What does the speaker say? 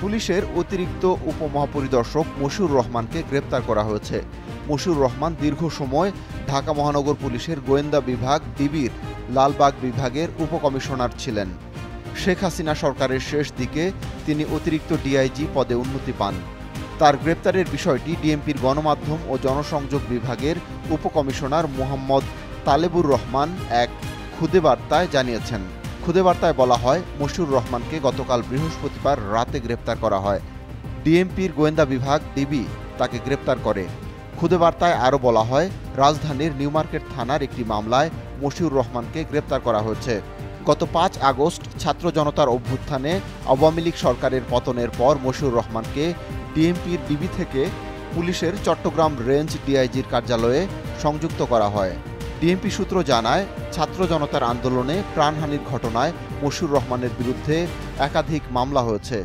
পুলিশের অতিরিক্ত উপমহাপরিদর্শক মশিউর রহমানকে গ্রেপ্তার করা হয়েছে। মশিউর রহমান দীর্ঘ সময় ঢাকা মহানগর পুলিশের গোয়েন্দা বিভাগ ডিবির লালবাগ বিভাগের উপকমিশনার ছিলেন। শেখ হাসিনা সরকারের শেষ দিকে তিনি অতিরিক্ত ডিআইজি পদে উন্নতি পান। তার গ্রেপ্তারের বিষয়টি ডিএমপির গণমাধ্যম ও জনসংযোগ বিভাগের উপকমিশনার মোহাম্মদ তালেবুর রহমান এক খুদে বার্তায় জানিয়েছেন। খুদে বার্তায় বলা হয়, মশিউর রহমানকে গতকাল বৃহস্পতিবার রাতে গ্রেপ্তার করা হয়। ডিএমপির গোয়েন্দা বিভাগ ডিবি তাকে গ্রেপ্তার করে। খুদে বার্তায় আরও বলা হয়, রাজধানীর নিউমার্কেট থানার একটি মামলায় মশিউর রহমানকে গ্রেপ্তার করা হয়েছে। গত ৫ আগস্ট ছাত্র জনতার অভ্যুত্থানে আওয়ামী লীগ সরকারের পতনের পর মশিউর রহমানকে ডিএমপির ডিবি থেকে পুলিশের চট্টগ্রাম রেঞ্জ ডিআইজির কার্যালয়ে সংযুক্ত করা হয়। ডিএমপি সূত্র জানায়, ছাত্র জনতার আন্দোলনে প্রাণহানির ঘটনায় মশিউর রহমানের বিরুদ্ধে একাধিক মামলা হয়েছে।